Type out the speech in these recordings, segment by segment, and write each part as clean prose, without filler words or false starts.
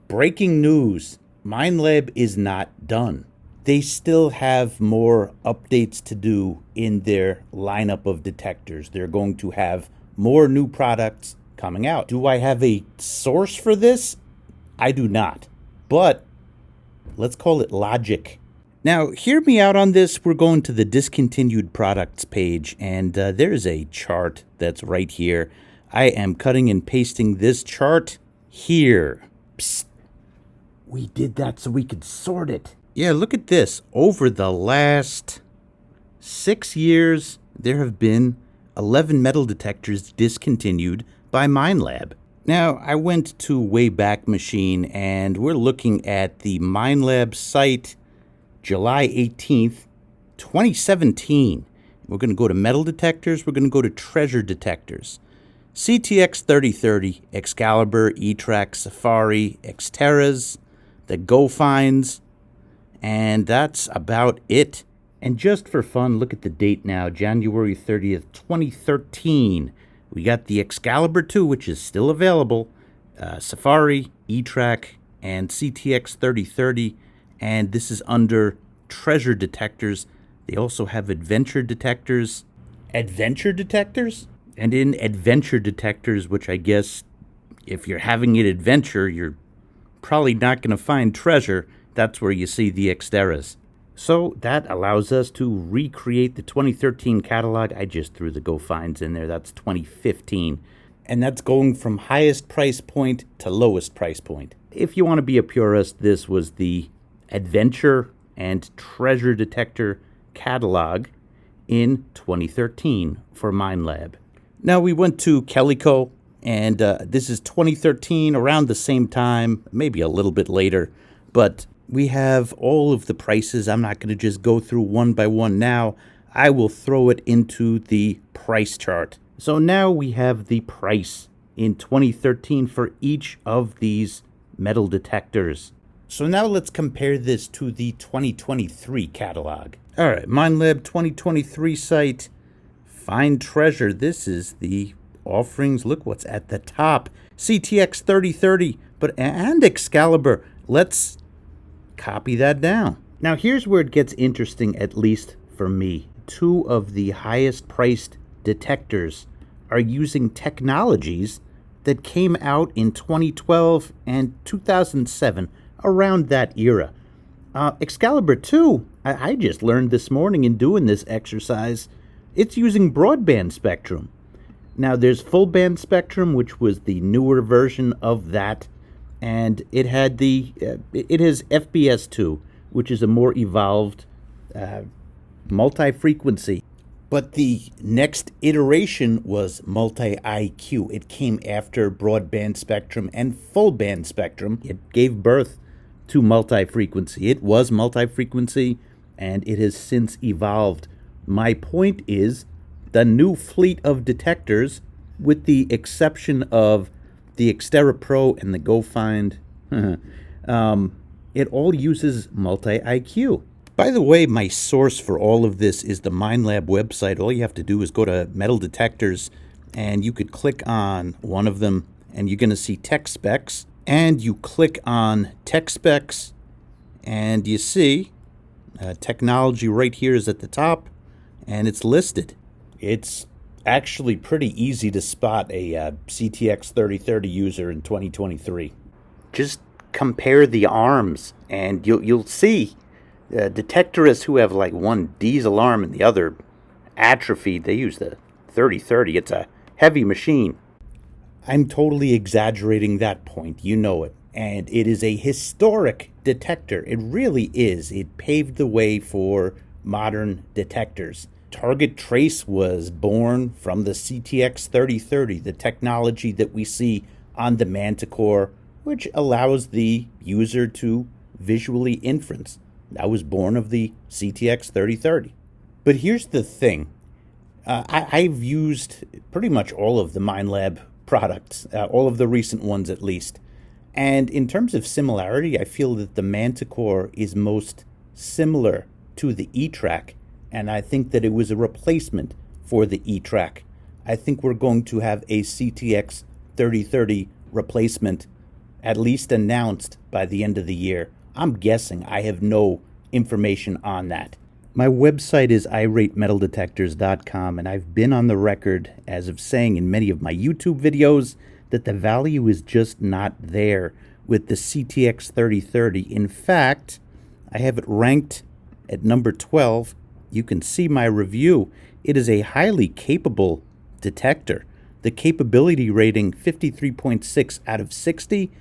Breaking news, Minelab is not done. They still have more updates to do in their lineup of detectors. They're going to have more new products coming out. Do I have a source for this? I do not. But let's call it logic. Now, hear me out on this. We're going to the discontinued products page, and there's a chart that's right here. I am cutting and pasting this chart here. Psst. We did that so we could sort it. Yeah, look at this. Over the last 6 years, there have been 11 metal detectors discontinued by Minelab. Now, I went to Wayback Machine, and we're looking at the Minelab site, July 18th, 2017. We're going to go to Metal Detectors. We're going to go to Treasure Detectors. CTX 3030, Excalibur, E-Track, Safari, Xterras, the Go Finds, and that's about it. And just for fun, look at the date now, January 30th, 2013. We got the Excalibur II, which is still available, Safari, E-Track, and CTX 3030, and this is under Treasure Detectors. They also have Adventure Detectors. Adventure Detectors? And in Adventure Detectors, which I guess if you're having an adventure, you're probably not going to find treasure. That's where you see the Xterras. So that allows us to recreate the 2013 catalog. I just threw the Go Finds in there. That's 2015. And that's going from highest price point to lowest price point. If you want to be a purist, this was the Adventure and Treasure Detector catalog in 2013 for Minelab. Now we went to Calico, and this is 2013, around the same time, maybe a little bit later, but we have all of the prices. I'm not going to just go through one by one now. I will throw it into the price chart. So now we have the price in 2013 for each of these metal detectors. So now let's compare this to the 2023 catalog. All right, Minelab 2023 site, Find Treasure. This is the offerings. Look what's at the top. CTX 3030, and Excalibur. Let's copy that down. Now here's where it gets interesting, at least for me. Two of the highest priced detectors are using technologies that came out in 2012 and 2007, around that era. Excalibur II, I just learned this morning in doing this exercise, it's using broadband spectrum. Now there's full band spectrum, which was the newer version of that, and it had it has FBS2, which is a more evolved multi-frequency. But the next iteration was multi-IQ. It came after broadband spectrum and full band spectrum. It gave birth to multi-frequency. It was multi-frequency, and it has since evolved. My point is, the new fleet of detectors, with the exception of the Xterra Pro and the Go Find, it all uses multi-IQ. By the way, my source for all of this is the Minelab website. All you have to do is go to Metal Detectors, and you could click on one of them, and you're going to see tech specs. And you click on tech specs, and you see technology right here is at the top, and it's listed. It's actually pretty easy to spot a CTX 3030 user in 2023. Just compare the arms, and you'll see detectorists who have like one diesel arm and the other atrophied. They use the 3030. It's a heavy machine. I'm totally exaggerating that point. You know it. And it is a historic detector. It really is. It paved the way for modern detectors. Target trace was born from the CTX 3030, the technology that we see on the Manticore, which allows the user to visually inference. That was born of the CTX 3030. But here's the thing. I've used pretty much all of the Minelab products, all of the recent ones at least. And in terms of similarity, I feel that the Manticore is most similar to the E-Track, and I think that it was a replacement for the E-Track. I think we're going to have a CTX 3030 replacement at least announced by the end of the year. I'm guessing. I have no information on that. My website is iratemetaldetectors.com, and I've been on the record as of saying in many of my YouTube videos that the value is just not there with the CTX 3030. In fact, I have it ranked at number 12. You can see my review. It is a highly capable detector. The capability rating, 53.6 out of 60,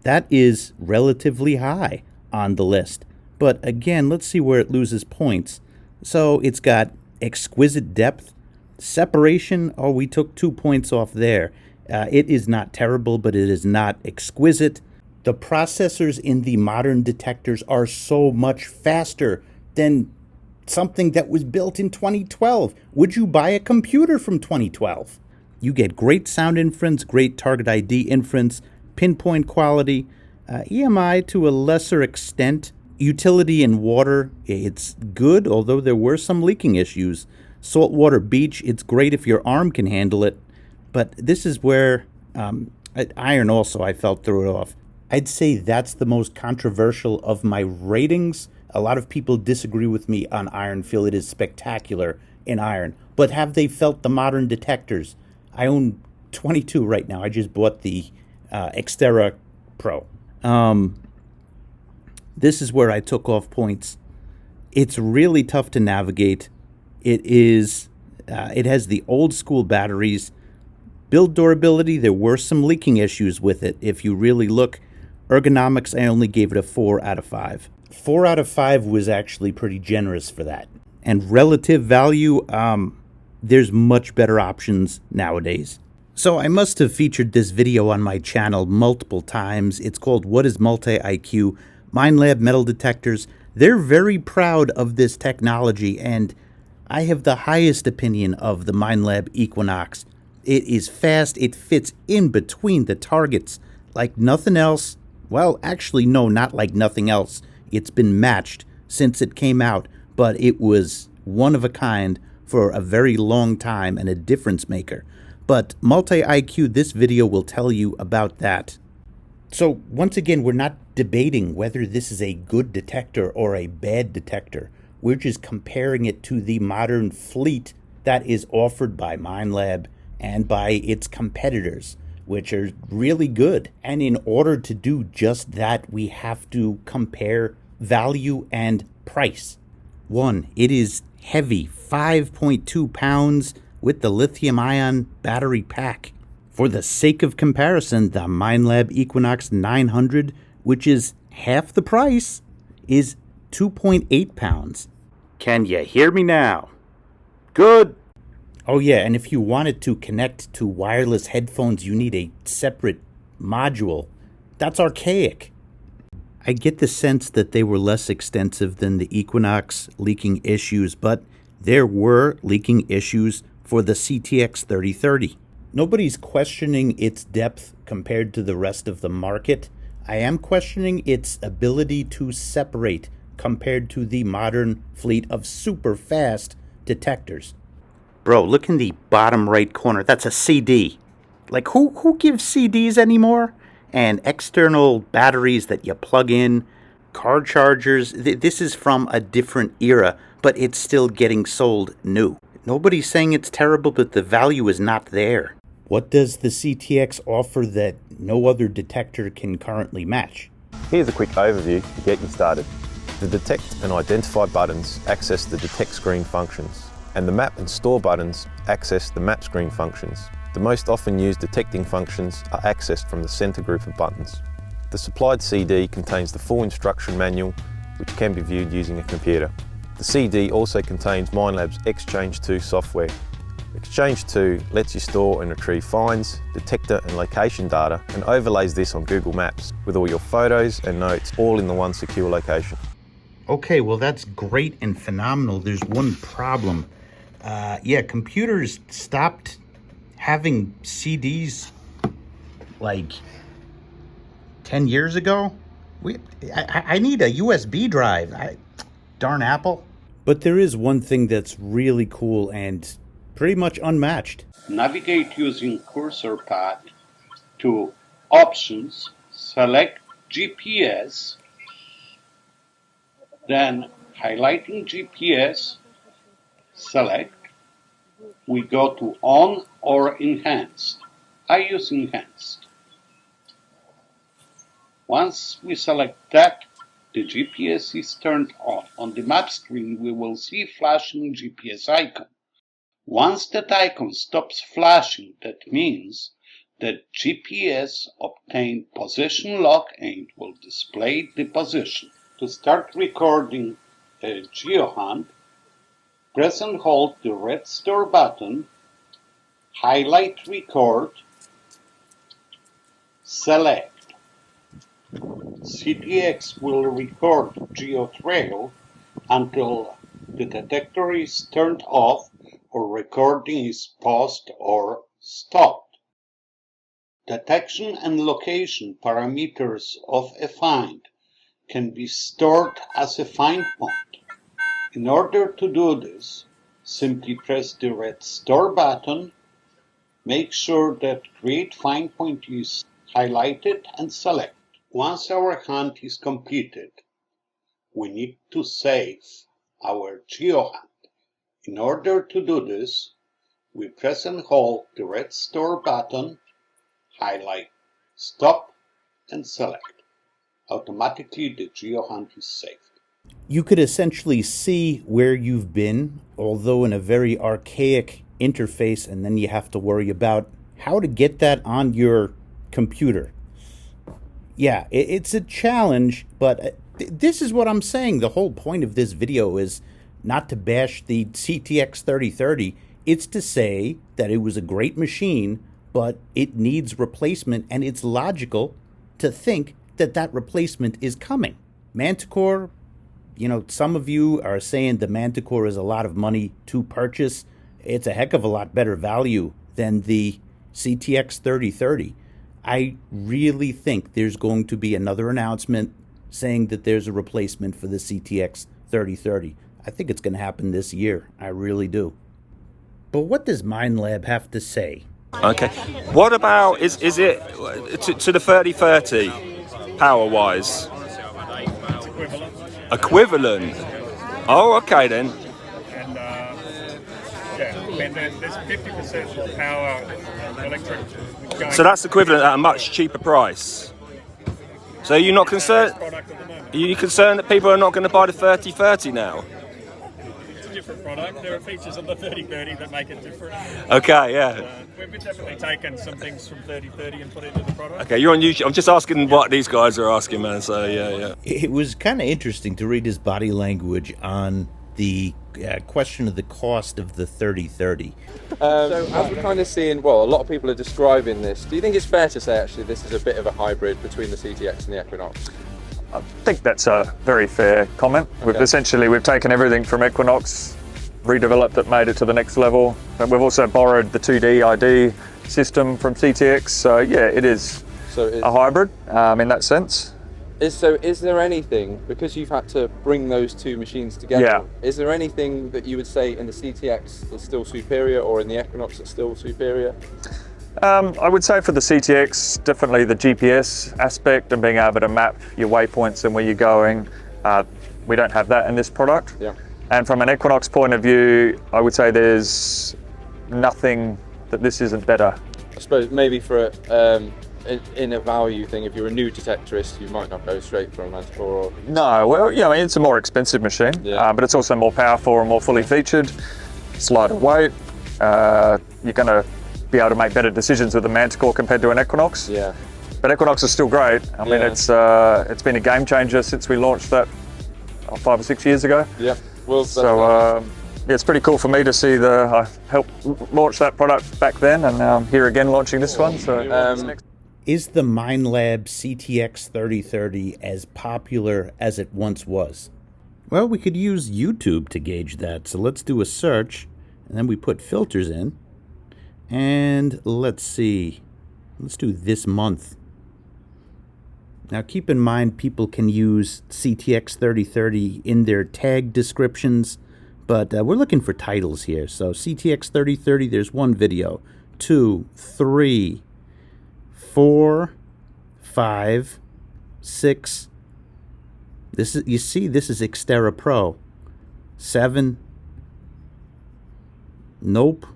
that is relatively high on the list. But again, let's see where it loses points. So it's got exquisite depth. Separation, oh, we took 2 points off there. It is not terrible, but it is not exquisite. The processors in the modern detectors are so much faster than something that was built in 2012. Would you buy a computer from 2012? You get great sound inference, great target ID inference, pinpoint quality, EMI to a lesser extent. Utility in water, it's good, although there were some leaking issues. Saltwater beach, it's great if your arm can handle it. But this is where iron also, I felt, threw it off. I'd say that's the most controversial of my ratings. A lot of people disagree with me on iron, feel it is spectacular in iron. But have they felt the modern detectors? I own 22 right now. I just bought the Xterra Pro. This is where I took off points. It's really tough to navigate. It has the old school batteries. Build durability, there were some leaking issues with it. If you really look, ergonomics, I only gave it a 4 out of 5. 4 out of 5 was actually pretty generous for that. And relative value, there's much better options nowadays. So I must have featured this video on my channel multiple times. It's called What is Multi-IQ? Minelab Metal Detectors. They're very proud of this technology, and I have the highest opinion of the Minelab Equinox. It is fast. It fits in between the targets like nothing else. Well, actually, no, not like nothing else. It's been matched since it came out, but it was one of a kind for a very long time and a difference maker. But Multi-IQ, this video will tell you about that. So once again, we're not debating whether this is a good detector or a bad detector. We're just comparing it to the modern fleet that is offered by Minelab and by its competitors, which are really good. And in order to do just that, we have to compare value and price. One, it is heavy, 5.2 pounds with the lithium-ion battery pack. For the sake of comparison, the Minelab Equinox 900, which is half the price, is 2.8 pounds. Can you hear me now? Good. Oh yeah, and if you wanted to connect to wireless headphones, you need a separate module. That's archaic. I get the sense that they were less extensive than the Equinox leaking issues, but there were leaking issues for the CTX 3030. Nobody's questioning its depth compared to the rest of the market. I am questioning its ability to separate compared to the modern fleet of super fast detectors. Bro, look in the bottom right corner. That's a CD. Like, who gives CDs anymore? And external batteries that you plug in, car chargers. This is from a different era, but it's still getting sold new. Nobody's saying it's terrible, but the value is not there. What does the CTX offer that no other detector can currently match? Here's a quick overview to get you started. The Detect and Identify buttons access the Detect screen functions, and the Map and Store buttons access the Map screen functions. The most often used detecting functions are accessed from the center group of buttons. The supplied CD contains the full instruction manual, which can be viewed using a computer. The CD also contains Minelab's Exchange 2 software. Exchange 2 lets you store and retrieve finds, detector and location data, and overlays this on Google Maps with all your photos and notes all in the one secure location. Okay, well that's great and phenomenal. There's one problem. Computers stopped having CDs like 10 years ago. I need a USB drive. Darn Apple. But there is one thing that's really cool and pretty much unmatched. Navigate using cursor pad to Options, select GPS, then highlighting GPS, select. We go to on or enhanced. I use enhanced. Once we select that, the GPS is turned on. On the map screen, we will see flashing GPS icon. Once that icon stops flashing, that means that GPS obtained position lock and will display the position. To start recording a geohunt, press and hold the red store button, highlight record, select. CTX will record GeoTrail until the detector is turned off or recording is paused or stopped. Detection and location parameters of a find can be stored as a find point. In order to do this, simply press the red store button, make sure that Create Find Point is highlighted and select. Once our hunt is completed, we need to save our geohunt. In order to do this, we press and hold the red store button, highlight, stop, and select. Automatically, the geohunt is saved. You could essentially see where you've been, although in a very archaic interface, and then you have to worry about how to get that on your computer. Yeah, it's a challenge, but this is what I'm saying. The whole point of this video is not to bash the CTX 3030. It's to say that it was a great machine, but it needs replacement, and it's logical to think that that replacement is coming. Manticore, you know, some of you are saying the Manticore is a lot of money to purchase. It's a heck of a lot better value than the CTX 3030. I really think there's going to be another announcement saying that there's a replacement for the CTX 3030. I think it's going to happen this year. I really do. But what does Minelab have to say? Okay. What about, is it to the 3030 power-wise? Equivalent. Oh, okay then. And there's 50% more power electric. So that's equivalent at a much cheaper price. So you're not concerned? Are you concerned that people are not going to buy the 3030 now? It's a different product. There are features on the 3030 that make it different. Okay, yeah. We've definitely taken some things from 3030 and put it into the product. Okay, you're on YouTube. I'm just asking what these guys are asking, man. So yeah. It was kind of interesting to read his body language on the question of the cost of the 3030. So as we're kind of seeing, well, a lot of people are describing this. Do you think it's fair to say actually this is a bit of a hybrid between the CTX and the Equinox? I think that's a very fair comment. Okay. We've taken everything from Equinox, redeveloped it, made it to the next level. But we've also borrowed the 2D ID system from CTX. So yeah, it is a hybrid in that sense. Is there anything, because you've had to bring those two machines together, is there anything that you would say in the CTX is still superior or in the Equinox that's still superior? I would say for the CTX, definitely the GPS aspect and being able to map your waypoints and where you're going. We don't have that in this product. Yeah. And from an Equinox point of view, I would say there's nothing that this isn't better. I suppose maybe for in a value thing, if you're a new detectorist, you might not go straight for a Manticore. Or... No, well, yeah, I mean, it's a more expensive machine, but it's also more powerful and more fully featured. It's lighter weight. You're going to be able to make better decisions with the Manticore compared to an Equinox. Yeah. But Equinox is still great. I mean, it's been a game changer since we launched that 5 or 6 years ago. Yeah. Well, so it's pretty cool for me to see I helped launch that product back then, and now I'm here again launching this one. So. Is the Minelab CTX 3030 as popular as it once was? Well, we could use YouTube to gauge that. So let's do a search, and then we put filters in. And let's see. Let's do this month. Now keep in mind people can use CTX 3030 in their tag descriptions, but we're looking for titles here. So CTX 3030, there's one video, 2, 3, 4, 5, 6. This is, you see, this is Xterra Pro. 7. Nope.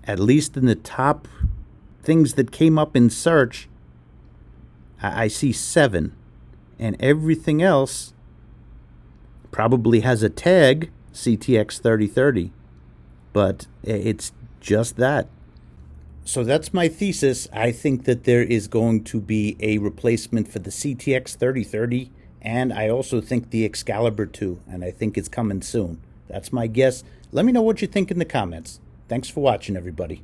At least in the top things that came up in search, I see 7. And everything else probably has a tag, CTX 3030. But it's just that. So that's my thesis. I think that there is going to be a replacement for the CTX 3030, and I also think the Excalibur II, and I think it's coming soon. That's my guess. Let me know what you think in the comments. Thanks for watching, everybody.